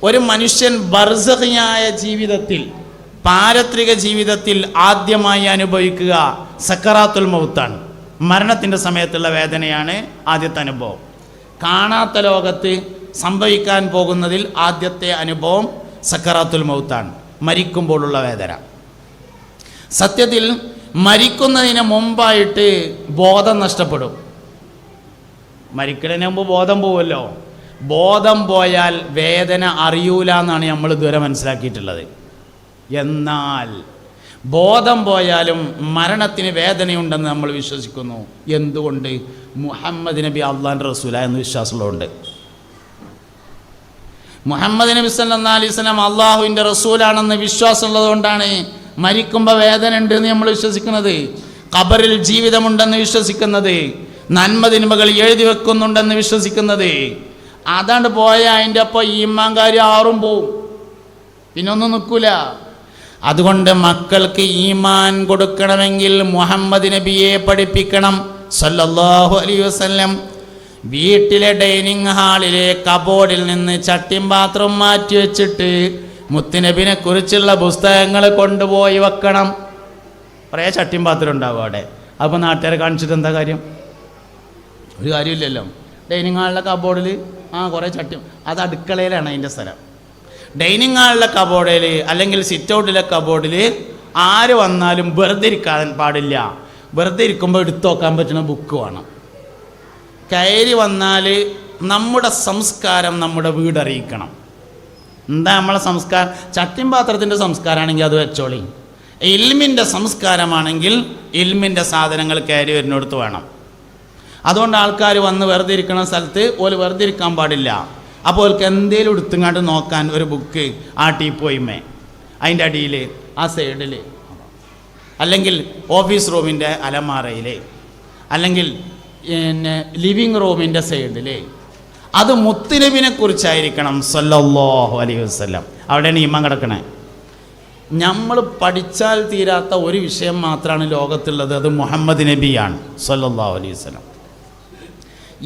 ഒരു മനുഷ്യൻ ബർസഖിയായ ജീവിതത്തിൽ, പാരത്രിക ജീവിതത്തിൽ ആദ്യമായി അനുഭവിക്കുക സക്കറാത്തുൽ മൗത്താണ്. മരണത്തിൻ്റെ സമയത്തുള്ള വേദനയാണ് ആദ്യത്തെ അനുഭവം. കാണാത്ത ലോകത്ത് സംഭവിക്കാൻ പോകുന്നതിൽ ആദ്യത്തെ അനുഭവം സക്കറാത്തുൽ മൗത്താണ്, മരിക്കുമ്പോഴുള്ള വേദന. സത്യത്തിൽ മരിക്കുന്നതിന് മുമ്പായിട്ട് ബോധം നഷ്ടപ്പെടും. മരിക്കുന്നതിന് മുമ്പ് ബോധം പോവുമല്ലോ. ബോധം പോയാൽ വേദന അറിയൂല എന്നാണ് നമ്മൾ ഇതുവരെ മനസ്സിലാക്കിയിട്ടുള്ളത്. എന്നാൽ ബോധം പോയാലും മരണത്തിന് വേദനയുണ്ടെന്ന് നമ്മൾ വിശ്വസിക്കുന്നു. എന്തുകൊണ്ട്? മുഹമ്മദ് നബി അള്ളാഹിൻ്റെ റസൂല എന്ന് വിശ്വാസമുള്ളതുകൊണ്ട്. മുഹമ്മദ് നബി സല്ലല്ലാഹു അലൈഹി വസല്ലം അള്ളാഹുവിൻ്റെ റസൂലാണെന്ന് വിശ്വാസമുള്ളതുകൊണ്ടാണ് മരിക്കുമ്പോൾ വേദന ഉണ്ടെന്ന് നമ്മൾ വിശ്വസിക്കുന്നത്, ഖബറിൽ ജീവിതമുണ്ടെന്ന് വിശ്വസിക്കുന്നത്, നന്മതിന്മകൾ എഴുതി വെക്കുന്നുണ്ടെന്ന് വിശ്വസിക്കുന്നത്. അതാണ്ട് പോയാൽ അതിൻ്റെ ഒപ്പം ഈമാൻകാരി ആറും പോവും, പിന്നെ ഒന്നും നിൽക്കൂല. അതുകൊണ്ട് മക്കൾക്ക് ഈമാൻ കൊടുക്കണമെങ്കിൽ മുഹമ്മദ് നബിയെ പഠിപ്പിക്കണം സല്ലല്ലാഹു അലൈഹി വസല്ലം. വീട്ടിലെ ഡൈനിങ് ഹാളിലെ കബോർഡിൽ നിന്ന് ചട്ടിയും പാത്രം മാറ്റി വെച്ചിട്ട് മുത്തുനബിനെ കുറിച്ചുള്ള പുസ്തകങ്ങൾ കൊണ്ടുപോയി വെക്കണം. കുറേ ചട്ടിയും പാത്രം ഉണ്ടാവും അവിടെ. അപ്പോൾ നാട്ടുകാരെ കാണിച്ചിട്ട് എന്താ കാര്യം? ഒരു കാര്യമില്ലല്ലോ. ഡൈനിങ് ഹാളിലെ കബോർഡിൽ കുറേ ചട്ടി, അത് അടുക്കളയിലാണ് അതിൻ്റെ സ്ഥലം. ഡൈനിങ് ഹാളിലെ കബോർഡിൽ അല്ലെങ്കിൽ സിറ്റ് ഔട്ടിലെ കബോർഡിൽ ആര് വന്നാലും വെറുതെ ഇരിക്കാൻ പാടില്ല. വെറുതെ ഇരിക്കുമ്പോൾ എടുത്തു നോക്കാൻ പറ്റുന്ന ബുക്ക് വേണം. കയറി വന്നാൽ നമ്മുടെ സംസ്കാരം നമ്മുടെ വീടറിയിക്കണം. എന്താ നമ്മളെ സംസ്കാരം? ചട്ടിയും പാത്രത്തിൻ്റെ സംസ്കാരമാണെങ്കിൽ അത് വെച്ചോളി. ഇൽമിൻ്റെ സംസ്കാരമാണെങ്കിൽ ഇൽമിൻ്റെ സാധനങ്ങൾ കയറി വരുന്നിടത്ത് വേണം. അതുകൊണ്ട് ആൾക്കാർ വന്ന് വെറുതെ ഇരിക്കുന്ന സ്ഥലത്ത് ഓല് വെറുതെ ഇരിക്കാൻ പാടില്ല. അപ്പോൾ ഓൾക്ക് എന്തെങ്കിലും എടുത്തുങ്ങാണ്ട് നോക്കാൻ ഒരു ബുക്ക് ആ ടീപ്പോയിമേ അതിൻ്റെ അടിയിൽ ആ സൈഡിൽ, അല്ലെങ്കിൽ ഓഫീസ് റൂമിൻ്റെ അലമാറയിൽ, അല്ലെങ്കിൽ പിന്നെ ലിവിങ് റൂമിൻ്റെ സൈഡിൽ, അത് മുത്തുനബിനെ കുറിച്ചായിരിക്കണം സല്ലല്ലാഹു അലൈഹി വസല്ലം. അവിടെയാണ് ഈമാൻ കിടക്കണേ. നമ്മൾ പഠിച്ചാൽ തീരാത്ത ഒരു വിഷയം മാത്രമാണ് ലോകത്തുള്ളത്, അത് മുഹമ്മദ് നബിയാണ് സല്ലല്ലാഹു അലൈഹി വസല്ലം.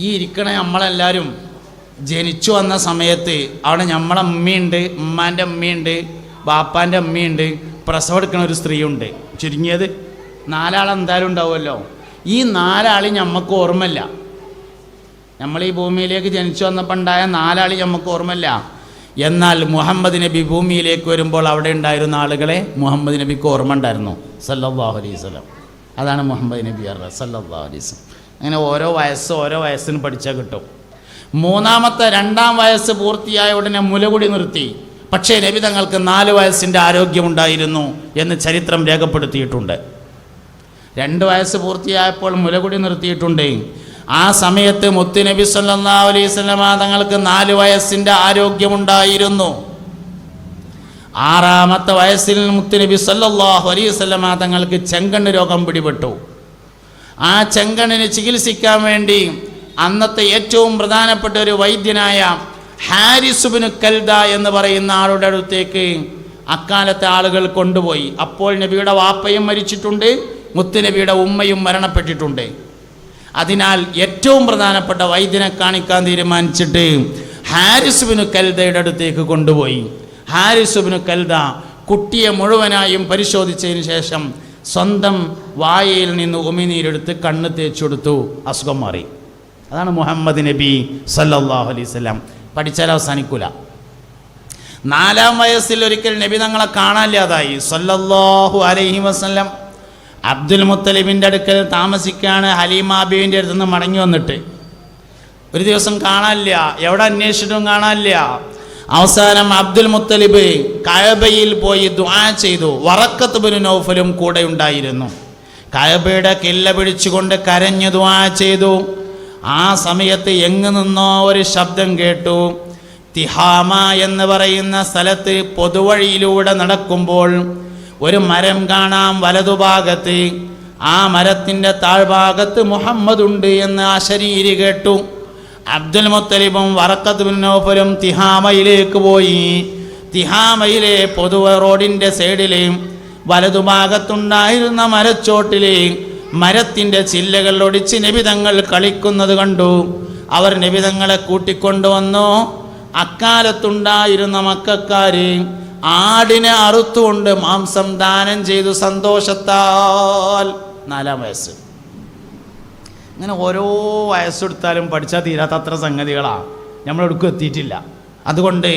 ഈ ഇരിക്കണ നമ്മളെല്ലാവരും ജനിച്ചു വന്ന സമയത്ത് അവിടെ നമ്മളെ അമ്മയുണ്ട്, ഉമ്മാൻ്റെ അമ്മയുണ്ട്, ബാപ്പാൻ്റെ അമ്മയുണ്ട്, പ്രസവം എടുക്കുന്ന ഒരു സ്ത്രീയുണ്ട്. ചുരുങ്ങിയത് 4 എന്തായാലും ഉണ്ടാവുമല്ലോ. ഈ 4 നമുക്ക് ഓർമ്മയില്ല. നമ്മൾ ഈ ഭൂമിയിലേക്ക് ജനിച്ചു വന്നപ്പോൾ ഉണ്ടായ 4 നമുക്ക് ഓർമ്മയില്ല. എന്നാൽ മുഹമ്മദ് നബി ഭൂമിയിലേക്ക് വരുമ്പോൾ അവിടെ ഉണ്ടായിരുന്ന ആളുകളെ മുഹമ്മദ് നബിക്ക് ഓർമ്മ ഉണ്ടായിരുന്നു സല്ലല്ലാഹു അലൈഹി വസല്ലം. അതാണ് മുഹമ്മദ് നബി സല്ലല്ലാഹു അലൈഹി വസല്ലം. അങ്ങനെ ഓരോ വയസ്സിന് പഠിച്ചാൽ കിട്ടും. 2ാം വയസ്സ് പൂർത്തിയായ ഉടനെ മുലകുടി നിർത്തി. പക്ഷേ നബി തങ്ങൾക്ക് 4 വയസ്സിൻ്റെ ആരോഗ്യമുണ്ടായിരുന്നു എന്ന് ചരിത്രം രേഖപ്പെടുത്തിയിട്ടുണ്ട്. 2 വയസ്സ് പൂർത്തിയായപ്പോൾ മുലകുടി നിർത്തിയിട്ടുണ്ട്. ആ സമയത്ത് മുത്തുനബി സല്ലല്ലാഹു അലൈഹി വസല്ലം തങ്ങൾക്ക് 4 വയസ്സിൻ്റെ ആരോഗ്യമുണ്ടായിരുന്നു. 6ാമത്തെ വയസ്സിൽ മുത്തുനബി സല്ലല്ലാഹു അലൈഹി വസല്ലം തങ്ങൾക്ക് ചെങ്കണ്ണ് രോഗം പിടിപെട്ടു. ആ ചെങ്കണ്ണിന് ചികിത്സിക്കാൻ വേണ്ടി അന്നത്തെ ഏറ്റവും പ്രധാനപ്പെട്ട ഒരു വൈദ്യനായ ഹാരിസ് ഇബ്നു കൽദ എന്ന് പറയുന്ന ആളുടെ അടുത്തേക്ക് അക്കാലത്തെ ആളുകൾ കൊണ്ടുപോയി. അപ്പോൾ നബിയുടെ വാപ്പയും മരിച്ചിട്ടുണ്ട്, മുത്തുനബിയുടെ ഉമ്മയും മരണപ്പെട്ടിട്ടുണ്ട്. അതിനാൽ ഏറ്റവും പ്രധാനപ്പെട്ട വൈദ്യനെ കാണിക്കാൻ തീരുമാനിച്ചിട്ട് ഹാരിസ് ഇബ്നു കൽദയുടെ അടുത്തേക്ക് കൊണ്ടുപോയി. ഹാരിസ് ഇബ്നു കൽദ കുട്ടിയെ മുഴുവനായും പരിശോധിച്ചതിന് ശേഷം സ്വന്തം വായയിൽ നിന്ന് ഉമിനീരെടുത്ത് കണ്ണ് തേച്ചെടുത്തു. അസുഖം മാറി. അതാണ് മുഹമ്മദ് നബി സല്ലല്ലാഹു അലൈഹി വസല്ലം. പഠിച്ചാൽ അവസാനിക്കൂല. 4ാം വയസ്സിൽ ഒരിക്കൽ നബി തങ്ങളെ കാണാനില്ലാതായി സല്ലല്ലാഹു അലൈഹി വസല്ലം. അബ്ദുൽ മുത്തലിബിൻ്റെ അടുക്കൽ താമസിക്കുകയാണ്. ഹലീമ ബീവിൻ്റെ അടുത്ത് നിന്ന് മടങ്ങി വന്നിട്ട് ഒരു ദിവസം കാണാനില്ല. എവിടെ അന്വേഷിച്ചിട്ടും കാണാനില്ല. അവസാനം അബ്ദുൽ മുത്തലിബ് കഅബയിൽ പോയി ദുആ ചെയ്തു. വറഖത്ത് ഇബ്നു നൗഫലും കൂടെ ഉണ്ടായിരുന്നു. കഅബയുടെ കില്ല പിടിച്ചുകൊണ്ട് കരഞ്ഞു ദുആ ചെയ്തു. ആ സമയത്ത് എങ്ങു നിന്നോ ഒരു ശബ്ദം കേട്ടു. തിഹാമ എന്ന് പറയുന്ന സ്ഥലത്ത് പൊതുവഴിയിലൂടെ നടക്കുമ്പോൾ ഒരു മരം കാണാം വലതുഭാഗത്ത്. ആ മരത്തിൻ്റെ താഴ്ഭാഗത്ത് മുഹമ്മദ് ഉണ്ട് എന്ന് അശരീരി കേട്ടു. അബ്ദുൽ മുത്തലിബും വറഖത്ത് ഇബ്നു നൗഫലും തിഹാമയിലേക്ക് പോയി. തിഹാമയിലെ പൊതു റോഡിൻ്റെ സൈഡിലെ വലതുഭാഗത്തുണ്ടായിരുന്ന മരച്ചോട്ടിലെ മരത്തിൻ്റെ ചില്ലകൾ ഒടിച്ച് നബി തങ്ങൾ കളിക്കുന്നത് കണ്ടു. അവർ നബി തങ്ങളെ കൂട്ടിക്കൊണ്ടുവന്നു. അക്കാലത്തുണ്ടായിരുന്ന മക്കക്കാര് ആടിനെ അറുത്തുകൊണ്ട് മാംസം ദാനം ചെയ്തു സന്തോഷത്താൽ. 4-ാം വയസ്സ്. ഇങ്ങനെ ഓരോ വയസ്സെടുത്താലും പഠിച്ചാൽ തീരാത്തത്ര സംഗതികളാണ്, നമ്മളെടുക്കും എത്തിയിട്ടില്ല. അതുകൊണ്ട്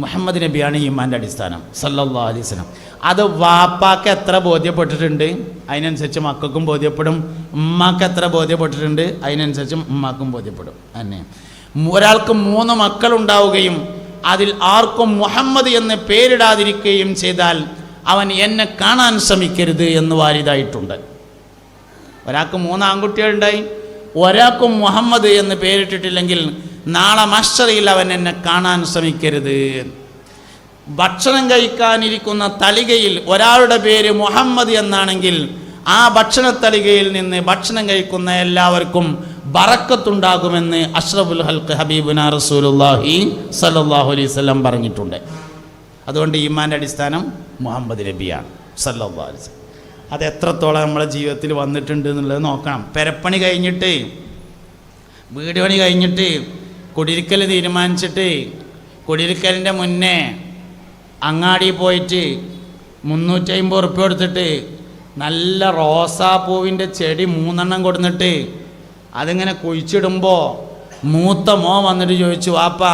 മുഹമ്മദ് നബിയാണ് ഈമാൻ്റെ അടിസ്ഥാനം സല്ലല്ലാഹു അലൈഹി വസല്ലം. അത് വാപ്പാക്ക് എത്ര ബോധ്യപ്പെട്ടിട്ടുണ്ട് അതിനനുസരിച്ച് മക്കൾക്കും ബോധ്യപ്പെടും, ഉമ്മാക്ക് എത്ര ബോധ്യപ്പെട്ടിട്ടുണ്ട് അതിനനുസരിച്ച് ഉമ്മാക്കും ബോധ്യപ്പെടും. തന്നെ ഒരാൾക്ക് 3 മക്കളുണ്ടാവുകയും അതിൽ ആർക്കും മുഹമ്മദ് എന്ന് പേരിടാതിരിക്കുകയും ചെയ്താൽ അവൻ എന്നെ കാണാൻ ശ്രമിക്കരുത് എന്ന് വാരിതായിട്ടുണ്ട്. ഒരാൾക്ക് 3 ആൺകുട്ടികളുണ്ടായി, ഒരാൾക്കും മുഹമ്മദ് എന്ന് പേരിട്ടിട്ടില്ലെങ്കിൽ നാളെ മഹ്ശറിൽ അവൻ എന്നെ കാണാൻ ശ്രമിക്കരുത്. ഭക്ഷണം കഴിക്കാനിരിക്കുന്ന തളികയിൽ ഒരാളുടെ പേര് മുഹമ്മദ് എന്നാണെങ്കിൽ ആ ഭക്ഷണ തളികയിൽ നിന്ന് ഭക്ഷണം കഴിക്കുന്ന എല്ലാവർക്കും ബറക്കത്തുണ്ടാകുമെന്ന് അഷ്റഫുൽ ഹൽഖ് ഹബീബുന റസൂലുള്ളാഹി സല്ലല്ലാഹു അലൈഹി വസല്ലം പറഞ്ഞിട്ടുണ്ട്. അതുകൊണ്ട് ഈമാൻ്റെ അടിസ്ഥാനം മുഹമ്മദ് നബിയാണ് സല്ലല്ലാഹു അലൈഹി വസല്ലം. അത് എത്രത്തോളം നമ്മളെ ജീവിതത്തിൽ വന്നിട്ടുണ്ട് എന്നുള്ളത് നോക്കണം. പെരപ്പണി കഴിഞ്ഞിട്ട്, വീട് പണി കഴിഞ്ഞിട്ട്, കുടിയിരിക്കൽ തീരുമാനിച്ചിട്ട്, കുടിയിരിക്കലിൻ്റെ മുന്നേ അങ്ങാടി പോയിട്ട് 350 ഉറുപ്പ്യ കൊടുത്തിട്ട് നല്ല റോസാപ്പൂവിൻ്റെ ചെടി 3 കൊടുത്തിട്ട് അതിങ്ങനെ കുഴിച്ചിടുമ്പോൾ മൂത്ത മോൻ വന്നിട്ട് ചോദിച്ചു, വാപ്പാ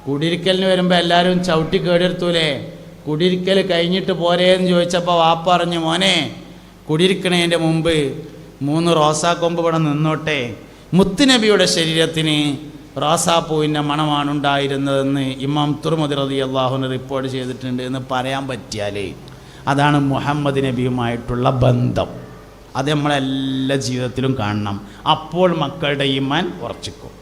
കുടിയിരിക്കലിന് വരുമ്പോൾ എല്ലാവരും ചവിട്ടി കേടെടുത്തൂലേ, കുടിയിരിക്കൽ കഴിഞ്ഞിട്ട് പോരേന്ന് ചോദിച്ചപ്പോൾ വാപ്പ പറഞ്ഞു, മോനെ കുടിയിരിക്കണതിൻ്റെ മുമ്പ് 3 റോസാക്കൊമ്പ് ഇവിടെ നിന്നോട്ടെ, മുത്തുനബിയുടെ ശരീരത്തിന് റോസാപ്പൂവിൻ്റെ മണമാണ് ഉണ്ടായിരുന്നതെന്ന് ഇമാം തുർമുദി റളിയല്ലാഹു അൻഹു റിപ്പോർട്ട് ചെയ്തിട്ടുണ്ട് എന്ന് പറയാൻ പറ്റിയാൽ അതാണ് മുഹമ്മദ് നബിയുമായിട്ടുള്ള ബന്ധം. അത് നമ്മളെല്ലാ ജീവിതത്തിലും കാണണം. അപ്പോൾ മക്കളുടെ ഈമാൻ ഉറച്ചിക്കും.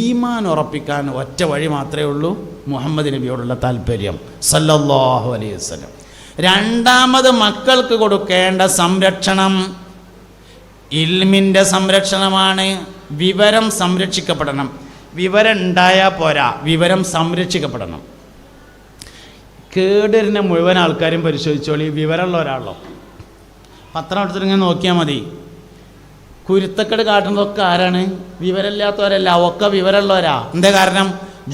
ഈമാൻ ഉറപ്പിക്കാൻ ഒറ്റ വഴി മാത്രമേ ഉള്ളൂ, മുഹമ്മദ് നബിയോടുള്ള താല്പര്യം സല്ലല്ലാഹു അലൈഹി വസല്ലം. രണ്ടാമത് മക്കൾക്ക് കൊടുക്കേണ്ട സംരക്ഷണം ഇൽമിൻ്റെ സംരക്ഷണമാണ്. വിവരം സംരക്ഷിക്കപ്പെടണം. വിവരം ഉണ്ടായാൽ പോരാ, വിവരം സംരക്ഷിക്കപ്പെടണം. കേടരിനെ മുഴുവൻ ആൾക്കാരും പരിശോധിച്ചോളി, വിവരമുള്ള ഒരാളോ പത്രം എടുത്തിട്ടിങ്ങനെ നോക്കിയാൽ മതി. കുരുത്തക്കേട് കാട്ടുന്നതൊക്കെ ആരാണ്? വിവരമില്ലാത്തവരല്ല, ഒക്കെ വിവരമുള്ളവരാ. എന്താ കാരണം?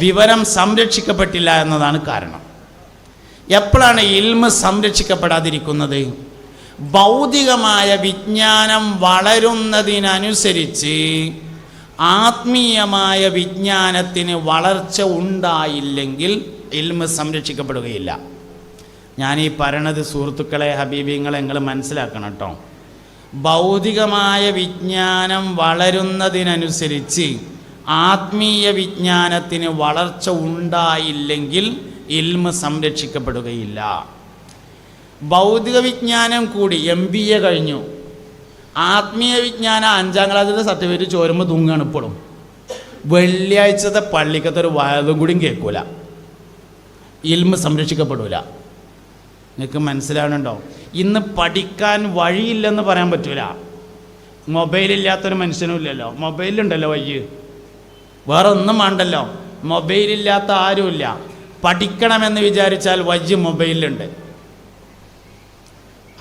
വിവരം സംരക്ഷിക്കപ്പെട്ടില്ല എന്നതാണ് കാരണം. എപ്പോഴാണ് ഇൽമ് സംരക്ഷിക്കപ്പെടാതിരിക്കുന്നത്? ഭൗതികമായ വിജ്ഞാനം വളരുന്നതിനനുസരിച്ച് ആത്മീയമായ വിജ്ഞാനത്തിന് വളർച്ച ഉണ്ടായില്ലെങ്കിൽ ഇൽമ് സംരക്ഷിക്കപ്പെടുകയില്ല. ഞാനീ പറയണത് സുഹൃത്തുക്കളെ, ഹബീബിങ്ങളെ നിങ്ങൾ മനസ്സിലാക്കണം കേട്ടോ. ഭൗതികമായ വിജ്ഞാനം വളരുന്നതിനനുസരിച്ച് ആത്മീയ വിജ്ഞാനത്തിന് വളർച്ച ഉണ്ടായില്ലെങ്കിൽ ഇൽമ് സംരക്ഷിക്കപ്പെടുകയില്ല. ഭൗതിക വിജ്ഞാനം കൂടി MBA കഴിഞ്ഞു, ആത്മീയ വിജ്ഞാനം 5ാം ക്ലാസ്സിലെ സർട്ടിഫിക്കറ്റ് ചോരുമ്പോൾ തൂങ്ങാണ് ഇപ്പോഴും. വെള്ളിയാഴ്ചത്തെ പള്ളിക്കത്തെ ഒരു വായതും കൂടിയും കേൾക്കൂല, ഇൽമ് സംരക്ഷിക്കപ്പെടില്ല. നിങ്ങൾക്ക് മനസ്സിലാവണുണ്ടോ? ഇന്ന് പഠിക്കാൻ വഴിയില്ലെന്ന് പറയാൻ പറ്റൂല. മൊബൈലില്ലാത്തൊരു മനുഷ്യനും ഇല്ലല്ലോ. മൊബൈലുണ്ടല്ലോ വഴി, വേറെ ഒന്നും വേണ്ടല്ലോ. മൊബൈലില്ലാത്ത ആരുമില്ല. പഠിക്കണമെന്ന് വിചാരിച്ചാൽ വഴി മൊബൈലിലുണ്ട്.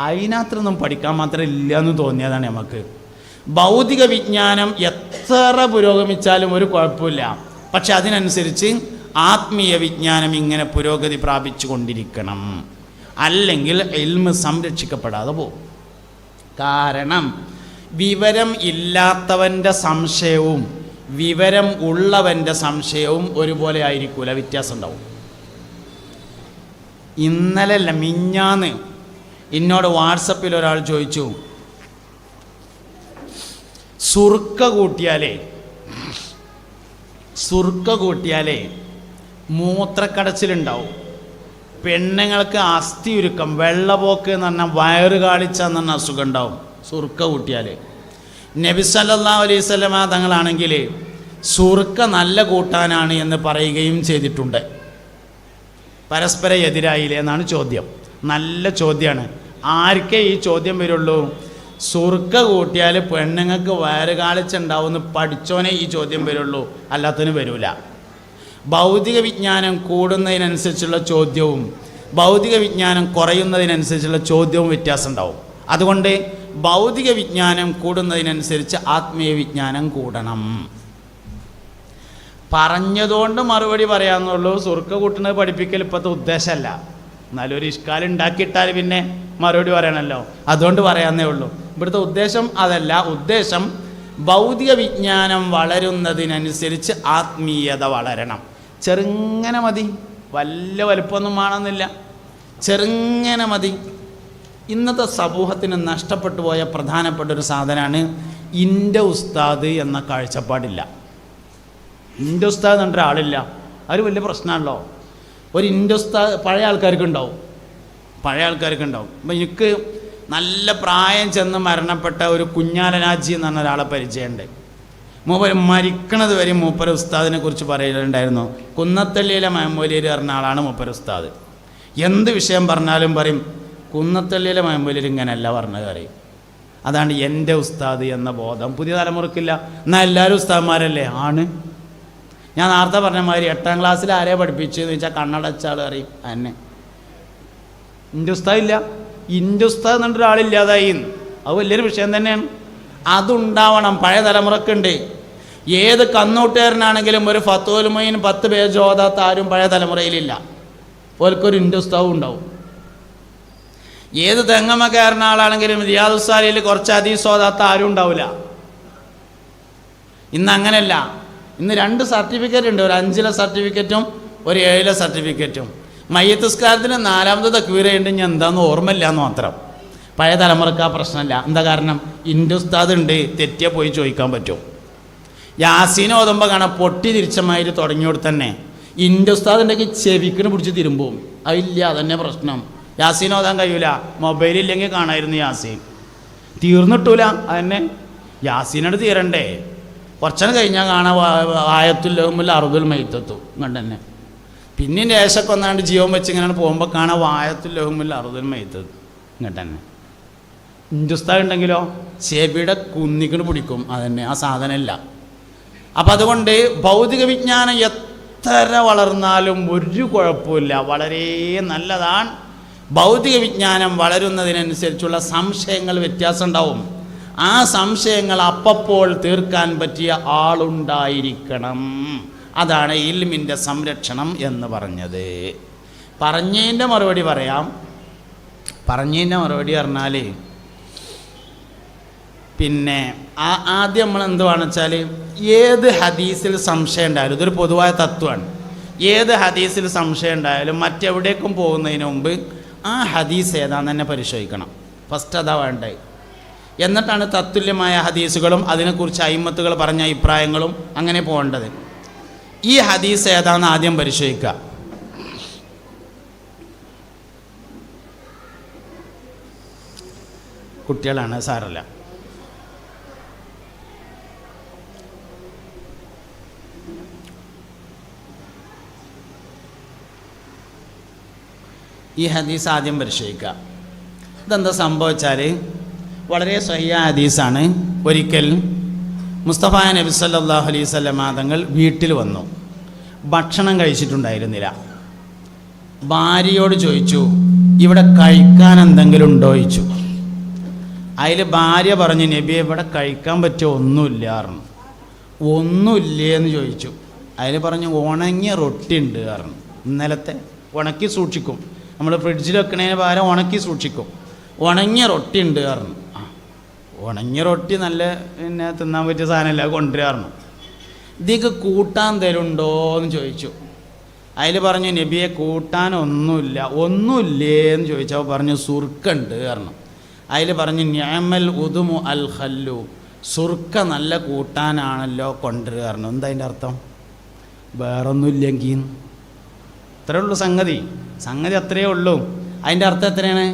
അതിനകത്തൊന്നും പഠിക്കാൻ മാത്രം ഇല്ല എന്ന് തോന്നിയതാണ് നമുക്ക്. ഭൗതിക വിജ്ഞാനം എത്ര പുരോഗമിച്ചാലും ഒരു കുഴപ്പമില്ല. പക്ഷെ അതിനനുസരിച്ച് ആത്മീയ വിജ്ഞാനം ഇങ്ങനെ പുരോഗതി പ്രാപിച്ചു കൊണ്ടിരിക്കണം. അല്ലെങ്കിൽ ഇൽമ് സംരക്ഷിക്കപ്പെടാതെ പോകും. കാരണം വിവരം ഇല്ലാത്തവൻ്റെ സംശയവും വിവരം ഉള്ളവൻ്റെ സംശയവും ഒരുപോലെ ആയിരിക്കൂല, വ്യത്യാസം ഉണ്ടാവും. ഇന്നലെ മിഞ്ഞാന്ന് എന്നോട് വാട്സപ്പിൽ ഒരാൾ ചോദിച്ചു, സുർക്ക കൂട്ടിയാലേ മൂത്രക്കടച്ചിലുണ്ടാവും, പെണ്ണുങ്ങൾക്ക് അസ്ഥി ഉരുക്കം, വെള്ളപോക്ക് എന്ന് പറഞ്ഞാൽ വയറ് കാളിച്ചെന്ന് പറഞ്ഞ അസുഖം ഉണ്ടാവും സുർക്ക കൂട്ടിയാൽ. നബി സല്ലല്ലാഹു അലൈഹി വസല്ലമ തങ്ങളാണെങ്കിൽ സുർക്ക നല്ല കൂട്ടാനാണ് എന്ന് പറയുകയും ചെയ്തിട്ടുണ്ട്. പരസ്പര എതിരായില്ലേ എന്നാണ് ചോദ്യം. നല്ല ചോദ്യമാണ്. ആർക്കേ ഈ ചോദ്യം വരുള്ളൂ? സുർക്ക കൂട്ടിയാൽ പെണ്ണുങ്ങൾക്ക് വയറ് കാളിച്ചുണ്ടാവുമെന്ന് പഠിച്ചോനെ ഈ ചോദ്യം വരുള്ളൂ, അല്ലാത്തതിന് വരൂല. ഭൗതിക വിജ്ഞാനം കൂടുന്നതിനനുസരിച്ചുള്ള ചോദ്യവും ഭൗതിക വിജ്ഞാനം കുറയുന്നതിനനുസരിച്ചുള്ള ചോദ്യവും വ്യത്യാസം ഉണ്ടാവും. അതുകൊണ്ട് ഭൗതിക വിജ്ഞാനം കൂടുന്നതിനനുസരിച്ച് ആത്മീയ വിജ്ഞാനം കൂടണം. പറഞ്ഞതുകൊണ്ട് മറുപടി പറയാമെന്നുള്ളൂ. സുർക്ക കൂട്ടുന്നത് പഠിപ്പിക്കൽ ഇപ്പോഴത്തെ ഉദ്ദേശമല്ല. എന്നാലും ഒരു ഇഷ്കാൽ ഉണ്ടാക്കിയിട്ടാൽ പിന്നെ മറുപടി പറയണമല്ലോ, അതുകൊണ്ട് പറയാമെന്നേ ഉള്ളൂ. ഇവിടുത്തെ ഉദ്ദേശം അതല്ല. ഉദ്ദേശം ഭൗതിക വിജ്ഞാനം വളരുന്നതിനനുസരിച്ച് ആത്മീയത വളരണം. ചെറുങ്ങനെ മതി, വലിയ വലുപ്പമൊന്നും വേണമെന്നില്ല, ചെറുങ്ങനെ മതി. ഇന്നത്തെ സമൂഹത്തിന് നഷ്ടപ്പെട്ടു പോയ പ്രധാനപ്പെട്ട ഒരു സാധനമാണ് ഇൻ്റെ ഉസ്താദ് എന്ന കാഴ്ചപ്പാടില്ല. ഇൻ്റെ ഉസ്താദ് എന്ന് പറഞ്ഞ ആളില്ല, അതൊരു വലിയ പ്രശ്നമാണല്ലോ. ഒരു ഇൻ്റെ ഉസ്താദ് പഴയ ആൾക്കാർക്കുണ്ടാവും. അപ്പം എനിക്ക് നല്ല പ്രായം ചെന്ന് മരണപ്പെട്ട ഒരു കുഞ്ഞാലനാജി എന്ന് പറഞ്ഞ ഒരാളെ പരിചയമുണ്ട്. മൂപ്പർ മരിക്കണത് വരെ മൂപ്പര ഉസ്താദിനെ കുറിച്ച് പറയുന്നുണ്ടായിരുന്നു. കുന്നത്തള്ളിയിലെ മഹമൂലിയർ പറഞ്ഞ ആളാണ് മൂപ്പര ഉസ്താദ്. എന്ത് വിഷയം പറഞ്ഞാലും പറയും കുന്നത്തള്ളിയിലെ മഹമൂലിയർ ഇങ്ങനെയല്ല പറഞ്ഞത് പറയും. അതാണ് എൻ്റെ ഉസ്താദ് എന്ന ബോധം പുതിയ തലമുറക്കില്ല. എന്നാൽ എല്ലാവരും ഉസ്താദന്മാരല്ലേ? ആണ്. ഞാൻ നേരത്തെ പറഞ്ഞ മാതിരി 8ാം ക്ലാസ്സിൽ ആരെയെ പഠിപ്പിച്ചെന്ന് വെച്ചാൽ കണ്ണടച്ച ആൾ അറിയും എന്നെ. എൻ്റെ ഉസ്താദ് ഇല്ല, ഇൻ്റെ ഉസ്താദ് എന്ന് പറഞ്ഞൊരാളില്ലാതായി. അത് വലിയൊരു വിഷയം തന്നെയാണ്. അതുണ്ടാവണം. പഴയ തലമുറക്കുണ്ട്. ഏത് കന്നൂട്ടുകാരനാണെങ്കിലും ഒരു ഫത്വൽ മൊയ്ൻ 10 പേജ് ഓതാത്ത ആരും പഴയ തലമുറയിലില്ല. ഓൽക്കൊരു ഇൻ്റെ ഉസ്താദും ഉണ്ടാവും. ഏത് തെങ്ങമ്മക്കാരൻ ആളാണെങ്കിലും റിയാദുസ്സാലിയിൽ കുറച്ച് ഹദീസ് ഓതാത്ത ആരും ഉണ്ടാവില്ല. ഇന്ന് അങ്ങനെയല്ല. ഇന്ന് 2 സർട്ടിഫിക്കറ്റ് ഉണ്ട്, ഒരു 5ലെ സർട്ടിഫിക്കറ്റും ഒരു 7ലെ സർട്ടിഫിക്കറ്റും. മയ്യത്ത് നിസ്കാരത്തിന് 4ാമത്തെ തക്ബീർ ഉണ്ടെങ്കിൽ എന്താണെന്ന് ഓർമ്മയില്ല എന്ന് മാത്രം. പഴയ തലമുറക്ക് ആ പ്രശ്നമില്ല. എന്താ കാരണം? ഇൻ്റെ ഉസ്താദ് ഉണ്ട്, തെറ്റിയ പോയി ചോദിക്കാൻ പറ്റും. യാസീൻ ഓതുമ്പോൾ കാണാം പൊട്ടി തിരിച്ചമാതിരി തുടങ്ങിയോട് തന്നെ ഇൻ്റെ ഉസ്താദ് ഉണ്ടെങ്കിൽ ചെവിക്കിന് പിടിച്ച് തിരുമ്പും. അതില്ല, അതന്നെ പ്രശ്നം. യാസീൻ ഓതാൻ കഴിയൂല, മൊബൈലില്ലെങ്കിൽ കാണായിരുന്നു യാസീൻ. തീർന്നിട്ടൂല. അതന്നെ യാസീനോട് തീരണ്ടേ. കുറച്ചനെ കഴിഞ്ഞാൽ കാണാൻ ആയത്തുൽ അറുദുൽ മൈത്തത്തു കണ്ടെന്നെ. പിന്നെ ദേശമൊക്കെ ഒന്നാണ്ട് ജീവൻ വെച്ച് ഇങ്ങനെ പോകുമ്പോൾ കാണാൻ ആയത്തുൽ അറുദുൽ മൈത്തത്തു ഇങ്ങോട്ടന്നെ. ഇൻഡുസ്താദ് ഉണ്ടെങ്കിലോ ചെവിയുടെ കുന്നിക്കിന് പിടിക്കും. അതന്നെ, ആ സാധനമില്ല. അപ്പം അതുകൊണ്ട് ഭൗതിക വിജ്ഞാനം എത്ര വളർന്നാലും ഒരു കുഴപ്പമില്ല, വളരെ നല്ലതാണ്. ഭൗതിക വിജ്ഞാനം വളരുന്നതിനനുസരിച്ചുള്ള സംശയങ്ങൾ വ്യത്യാസം ഉണ്ടാവും. ആ സംശയങ്ങൾ അപ്പോൾ തീർക്കാൻ പറ്റിയ ആളുണ്ടായിരിക്കണം. അതാണ് ഇൽമിൻ്റെ സംരക്ഷണം എന്ന് പറഞ്ഞത്. പറഞ്ഞതിൻ്റെ മറുപടി പറയാം. പറഞ്ഞതിൻ്റെ മറുപടി പറഞ്ഞാൽ പിന്നെ ആദ്യം നമ്മൾ എന്തുവാണെന്ന് വെച്ചാൽ ഏത് ഹദീസിൽ സംശയം ഉണ്ടായാലും, ഇതൊരു പൊതുവായ തത്വമാണ്. ഏത് ഹദീസിൽ സംശയം ഉണ്ടായാലും മറ്റെവിടേക്കും പോകുന്നതിന് മുമ്പ് ആ ഹദീസ് ഏതാണെന്ന് തന്നെ പരിശോധിക്കണം. ഫസ്റ്റ് അതാ വേണ്ടത്. എന്നിട്ടാണ് തത്തുല്യമായ ഹദീസുകളും അതിനെക്കുറിച്ച് അയിമ്മത്തുകൾ പറഞ്ഞ അഭിപ്രായങ്ങളും അങ്ങനെ പോകേണ്ടത്. ഈ ഹദീസ് ഏതാണെന്ന് ആദ്യം പരിശോധിക്കുക. കുട്ടികളാണ്, സാരല്ല. ഈ ഹദീസ് ആദ്യം പരിശോധിക്കുക. ഇതെന്താ സംഭവിച്ചാൽ വളരെ സ്വഹീഹ ഹദീസാണ്. ഒരിക്കൽ മുസ്തഫ നബി സല്ലല്ലാഹു അലൈഹി വസല്ലം തങ്ങൾ വീട്ടിൽ വന്നു. ഭക്ഷണം കഴിച്ചിട്ടുണ്ടായിരുന്നില്ല. ഭാര്യയോട് ചോദിച്ചു, ഇവിടെ കഴിക്കാൻ എന്തെങ്കിലും ഉണ്ടോ ചോദിച്ചു. അതിൽ ഭാര്യ പറഞ്ഞു, നബിയെ ഇവിടെ കഴിക്കാൻ പറ്റിയ ഒന്നുമില്ല പറഞ്ഞു. ഒന്നുമില്ലേന്ന് ചോദിച്ചു. അതിൽ പറഞ്ഞു, ഉണങ്ങിയ റൊട്ടി ഉണ്ട് പറഞ്ഞു. ഇന്നലത്തെ ഉണക്കി സൂക്ഷിക്കും, നമ്മൾ ഫ്രിഡ്ജിൽ വെക്കണതിന് പകരം ഉണക്കി സൂക്ഷിക്കും. ഉണങ്ങിയ റൊട്ടി ഉണ്ട് പറഞ്ഞു. ഉണങ്ങിയ റൊട്ടി നല്ല പിന്നെ തിന്നാൻ പറ്റിയ സാധനമല്ല, കൊണ്ടുവരാറുണ്ട്. ഇതിക്ക് കൂട്ടാൻ തരുണ്ടോ എന്ന് ചോദിച്ചു. അതിൽ പറഞ്ഞു, നബിയെ കൂട്ടാൻ ഒന്നുമില്ല. ഒന്നുമില്ലേന്ന് ചോദിച്ചപ്പോൾ പറഞ്ഞു, സുർക്കുണ്ട് പറഞ്ഞു. അതിൽ പറഞ്ഞു, നിഅമൽ ഉദുമു അൽ ഖല്ലു, സുർക്ക നല്ല കൂട്ടാനാണല്ലോ, കൊണ്ടുവരിക പറഞ്ഞു. എന്താ അതിൻ്റെ അർത്ഥം? വേറൊന്നുമില്ലെങ്കിൽ ഇത്രയേ ഉള്ളൂ സംഗതി. അത്രയേ ഉള്ളൂ. അതിൻ്റെ അർത്ഥം എത്രയാണ്?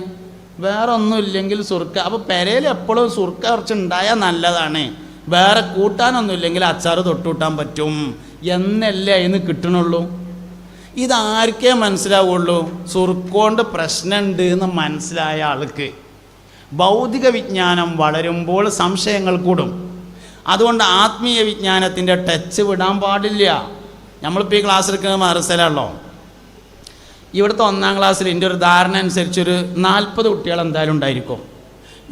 വേറെ ഒന്നുമില്ലെങ്കിൽ സുർക്ക. അപ്പോൾ പെരയിൽ എപ്പോഴും സുർക്ക കുറച്ചുണ്ടായാൽ നല്ലതാണ്. വേറെ കൂട്ടാനൊന്നുമില്ലെങ്കിൽ അച്ചാറ് തൊട്ടുകൂട്ടാൻ പറ്റും എന്നല്ലേ അതിന് കിട്ടണുള്ളൂ. ഇതാർക്കേ മനസ്സിലാവുള്ളൂ? സുർക്കൊണ്ട് പ്രശ്നമുണ്ട് എന്ന് മനസ്സിലായ ആൾക്ക്. ഭൗതിക വിജ്ഞാനം വളരുമ്പോൾ സംശയങ്ങൾ കൂടും. അതുകൊണ്ട് ആത്മീയ വിജ്ഞാനത്തിൻ്റെ ടച്ച് വിടാൻ പാടില്ല. നമ്മളിപ്പോൾ ഈ ക്ലാസ് എടുക്കുന്നത് മദ്രസയിലാണല്ലോ. ഇവിടുത്തെ 1ാം ക്ലാസ്സിൽ എൻ്റെ ഒരു ധാരണ അനുസരിച്ചൊരു 40 കുട്ടികൾ എന്തായാലും ഉണ്ടായിരിക്കും.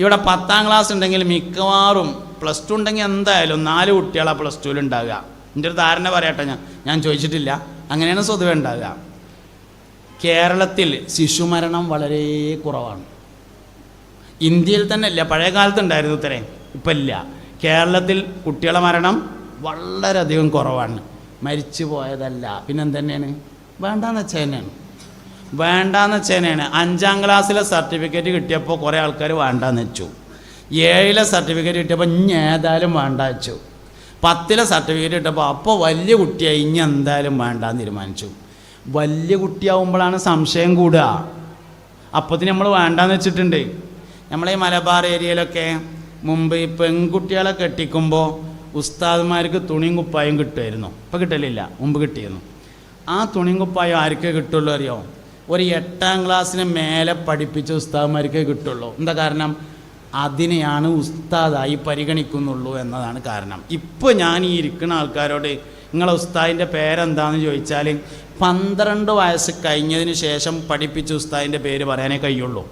ഇവിടെ 10ാം ക്ലാസ് ഉണ്ടെങ്കിൽ മിക്കവാറും +2 ഉണ്ടെങ്കിൽ എന്തായാലും 4 കുട്ടികളാണ് +2 ഉണ്ടാവുക. എൻ്റെ ഒരു ധാരണ പറയട്ടെ, ഞാൻ ചോദിച്ചിട്ടില്ല, അങ്ങനെയാണ് സ്വതവേ ഉണ്ടാകുക. കേരളത്തിൽ ശിശുമരണം വളരെ കുറവാണ്. ഇന്ത്യയിൽ തന്നെ ഇല്ല, പഴയ കാലത്തുണ്ടായിരുന്നു ഇത്രയും, ഇപ്പം ഇല്ല. കേരളത്തിൽ കുട്ടികളെ മരണം വളരെയധികം കുറവാണ്. മരിച്ചു പോയതല്ല, പിന്നെന്തെന്നെയാണ്, വേണ്ടാന്ന് വെച്ചാൽ തന്നെയാണ്, വേണ്ടാന്ന് വെച്ചാൽ തന്നെയാണ്. 5ാം ക്ലാസ്സിലെ സർട്ടിഫിക്കറ്റ് കിട്ടിയപ്പോൾ കുറേ ആൾക്കാർ വേണ്ടാന്ന് വെച്ചു. 7ലെ സർട്ടിഫിക്കറ്റ് കിട്ടിയപ്പോൾ ഇനി ഏതായാലും വേണ്ട വെച്ചു. 10ലെ സർട്ടിഫിക്കറ്റ് കിട്ടിയപ്പോൾ അപ്പോൾ വലിയ കുട്ടിയായി, ഇനി എന്തായാലും വേണ്ടാന്ന് തീരുമാനിച്ചു. വലിയ കുട്ടിയാവുമ്പോഴാണ് സംശയം കൂടുക. അപ്പത്തിന് നമ്മൾ വേണ്ടാന്ന് വെച്ചിട്ടുണ്ട്. നമ്മളെ ഈ മലബാർ ഏരിയയിലൊക്കെ മുമ്പ് ഈ പെൺകുട്ടികളെ കെട്ടിക്കുമ്പോൾ ഉസ്താദ്മാർക്ക് തുണിയും കുപ്പായും കിട്ടുമായിരുന്നു. ഇപ്പം കിട്ടലില്ല, മുമ്പ് കിട്ടിയിരുന്നു. ആ തുണിയും കുപ്പായം ആർക്കേ കിട്ടുള്ളൂ അറിയോ? ഒരു 8ാം ക്ലാസ്സിന് മേലെ പഠിപ്പിച്ച ഉസ്താദ്മാർക്കേ കിട്ടുള്ളൂ. എന്താ കാരണം? അതിനെയാണ് ഉസ്താദായി പരിഗണിക്കുന്നുള്ളൂ എന്നതാണ് കാരണം. ഇപ്പോൾ ഞാൻ ഈ ഇരിക്കുന്ന ആൾക്കാരോട് നിങ്ങളെ ഉസ്താദിൻ്റെ പേരെന്താണെന്ന് ചോദിച്ചാൽ 12 വയസ്സ് കഴിഞ്ഞതിന് ശേഷം പഠിപ്പിച്ച ഉസ്താദിൻ്റെ പേര് പറയാനേ കഴിയുള്ളൂ.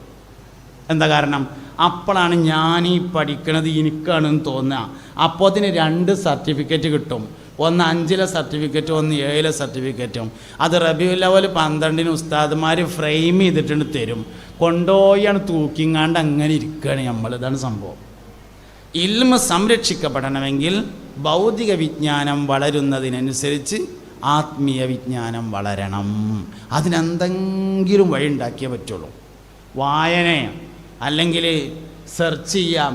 എന്താ കാരണം? അപ്പോഴാണ് ഞാൻ ഈ പഠിക്കണത് എനിക്കാണെന്ന് തോന്നുക. അപ്പോൾ അതിന് 2 സർട്ടിഫിക്കറ്റ് കിട്ടും. ഒന്ന് 5ലെ സർട്ടിഫിക്കറ്റും ഒന്ന് 7ലെ സർട്ടിഫിക്കറ്റും. അത് റബീഉൽ അവ്വൽ 12-ന് ഉസ്താദ്മാർ ഫ്രെയിം ചെയ്തിട്ടുണ്ട് തരും. കൊണ്ടുപോയാണ് തൂക്കിങ്ങാണ്ട് അങ്ങനെ ഇരിക്കുകയാണ് നമ്മൾ. ഇതാണ് സംഭവം. ഇൽമ് സംരക്ഷിക്കപ്പെടണമെങ്കിൽ ഭൗതിക വിജ്ഞാനം വളരുന്നതിനനുസരിച്ച് ആത്മീയ വിജ്ഞാനം വളരണം. അതിനെന്തെങ്കിലും വഴി ഉണ്ടാക്കിയേ പറ്റുള്ളൂ. വായന അല്ലെങ്കിൽ സെർച്ച് ചെയ്യാം.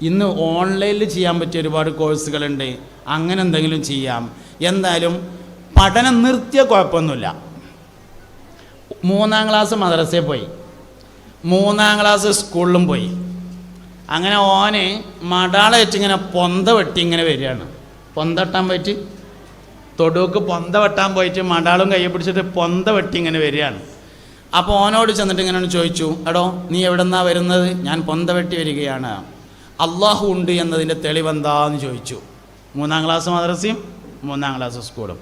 ഇന്ന് ഓൺലൈനിൽ ചെയ്യാൻ പറ്റിയ ഒരുപാട് കോഴ്സുകളുണ്ട്. അങ്ങനെ എന്തെങ്കിലും ചെയ്യാം. എന്തായാലും പഠനം നിർത്തിയ കുഴപ്പമൊന്നുമില്ല. 3ാം ക്ലാസ് മദ്രസയിൽ പോയി, 3ാം ക്ലാസ് സ്കൂളിലും പോയി. അങ്ങനെ ഓന് മടാള വെച്ചിങ്ങനെ പൊന്ത വെട്ടി ഇങ്ങനെ വരികയാണ്. പൊന്ത വെട്ടാൻ പോയിട്ട് തൊടുക്ക് പൊന്ത വെട്ടാൻ പോയിട്ട് മടാളും കയ്യെ പിടിച്ചിട്ട് പൊന്ത വെട്ടി ഇങ്ങനെ വരികയാണ്. അപ്പോൾ ഓനോട് ചെന്നിട്ട് ഇങ്ങനെ ചോദിച്ചു, എടോ നീ എവിടെ നിന്നാണ് വരുന്നത്? ഞാൻ പൊന്ത വെട്ടി വരികയാണ്. അള്ളാഹു ഉണ്ട് എന്നതിൻ്റെ തെളിവെന്താന്ന് ചോദിച്ചു. 3ാം ക്ലാസ് മദ്രസയും 3ാം ക്ലാസ് സ്കൂളും.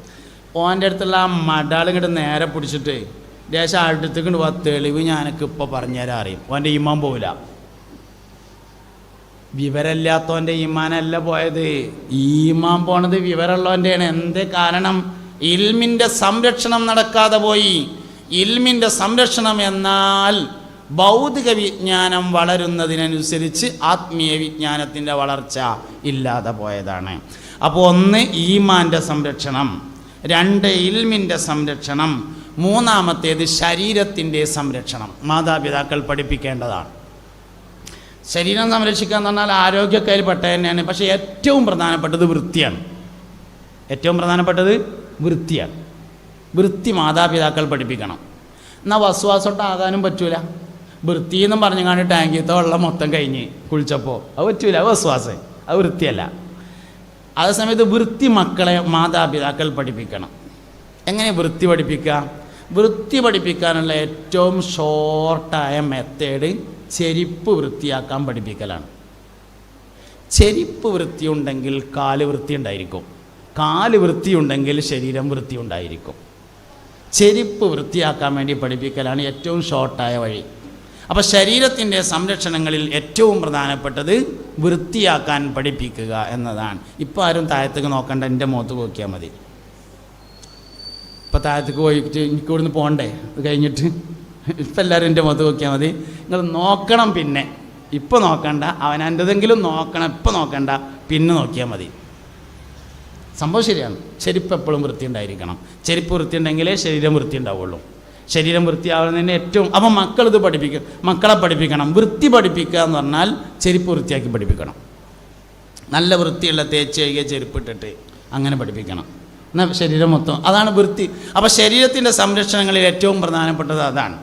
ഓൻ്റെ അടുത്തുള്ള ആ മടാൾ ഇങ്ങോട്ട് നേരെ പിടിച്ചിട്ട് ദേശം അടുത്തേക്ക് പോവാ, തെളിവ് ഞാനൊക്കെ ഇപ്പോൾ പറഞ്ഞുതരാൻ അറിയും. ഓൻ്റെ ഈമാൻ പോവില്ല. വിവരമില്ലാത്തവൻ്റെ ഈമാനല്ല പോയത്, ഈമാൻ പോണത് വിവരമുള്ളവൻ്റെയാണ്. എന്തേ കാരണം? ഇൽമിൻ്റെ സംരക്ഷണം നടക്കാതെ പോയി. ഇൽമിൻ്റെ സംരക്ഷണം എന്നാൽ ഭൗതിക വിജ്ഞാനം വളരുന്നതിനനുസരിച്ച് ആത്മീയ വിജ്ഞാനത്തിൻ്റെ വളർച്ച ഇല്ലാതെ പോയതാണ്. അപ്പോൾ 1 ഈമാൻ്റെ സംരക്ഷണം, 2 ഇൽമിൻ്റെ സംരക്ഷണം, 3ാമത്തേത് ശരീരത്തിൻ്റെ സംരക്ഷണം. മാതാപിതാക്കൾ പഠിപ്പിക്കേണ്ടതാണ്. ശരീരം സംരക്ഷിക്കുക എന്ന് പറഞ്ഞാൽ ആരോഗ്യക്കാരിൽ പെട്ട തന്നെയാണ്. പക്ഷേ ഏറ്റവും പ്രധാനപ്പെട്ടത് വൃത്തിയാണ്. ഏറ്റവും പ്രധാനപ്പെട്ടത് വൃത്തിയാണ്. വൃത്തി മാതാപിതാക്കൾ പഠിപ്പിക്കണം. എന്നാൽ വസ്വാസോട്ടാകാനും പറ്റൂല. വൃത്തി എന്നും പറഞ്ഞുകൊണ്ട് ടാങ്കിത്തെ വെള്ളം മൊത്തം കഴിഞ്ഞ് കുളിച്ചപ്പോൾ അത് പറ്റൂല, അത് വസ്വാസം, അത് വൃത്തിയല്ല. അതേസമയത്ത് വൃത്തി മക്കളെ മാതാപിതാക്കൾ പഠിപ്പിക്കണം. എങ്ങനെ വൃത്തി പഠിപ്പിക്കുക? വൃത്തി പഠിപ്പിക്കാനുള്ള ഏറ്റവും ഷോർട്ടായ മെത്തേഡ് ചെരിപ്പ് വൃത്തിയാക്കാൻ പഠിപ്പിക്കലാണ്. ചെരിപ്പ് വൃത്തിയുണ്ടെങ്കിൽ കാല് വൃത്തി ഉണ്ടായിരിക്കും, കാല് വൃത്തിയുണ്ടെങ്കിൽ ശരീരം വൃത്തി ഉണ്ടായിരിക്കും. ചെരിപ്പ് വൃത്തിയാക്കാൻ വേണ്ടി പഠിപ്പിക്കലാണ് ഏറ്റവും ഷോർട്ടായ വഴി. അപ്പോൾ ശരീരത്തിൻ്റെ സംരക്ഷണങ്ങളിൽ ഏറ്റവും പ്രധാനപ്പെട്ടത് വൃത്തിയാക്കാൻ പഠിപ്പിക്കുക എന്നതാണ്. ഇപ്പോൾ ആരും താഴത്തേക്ക് നോക്കണ്ട, എൻ്റെ മുഖത്ത് നോക്കിയാൽ മതി. ഇപ്പോൾ താഴത്തേക്ക് പോയിട്ട് എനിക്ക് ഇവിടുന്ന് പോകണ്ടേ, അത് കഴിഞ്ഞിട്ട് ഇപ്പം എല്ലാവരും എൻ്റെ മുഖത്ത് നോക്കിയാൽ മതി. നിങ്ങൾ നോക്കണം, പിന്നെ ഇപ്പോൾ നോക്കണ്ട, അവനെൻ്റെതെങ്കിലും നോക്കണം. ഇപ്പോൾ നോക്കണ്ട, പിന്നെ നോക്കിയാൽ മതി. സംഭവം ശരിയാണ്. ചെരുപ്പ് എപ്പോഴും വൃത്തി ഉണ്ടായിരിക്കണം. ചെരുപ്പ് വൃത്തി ഉണ്ടെങ്കിലേ ശരീരം വൃത്തി ഉണ്ടാവുള്ളൂ. ശരീരം വൃത്തിയാവുന്നതിന് ഏറ്റവും അപ്പം മക്കളിത് പഠിപ്പിക്കും, മക്കളെ പഠിപ്പിക്കണം. വൃത്തി പഠിപ്പിക്കുക എന്ന് പറഞ്ഞാൽ ചെരുപ്പ് വൃത്തിയാക്കി പഠിപ്പിക്കണം. നല്ല വൃത്തിയുള്ള തേച്ച് കഴുകിയ ചെരുപ്പ് ഇട്ടിട്ട് അങ്ങനെ പഠിപ്പിക്കണം. എന്നാൽ ശരീരം മൊത്തം അതാണ് വൃത്തി. അപ്പോൾ ശരീരത്തിൻ്റെ സംരക്ഷണങ്ങളിൽ ഏറ്റവും പ്രധാനപ്പെട്ടത് അതാണ്.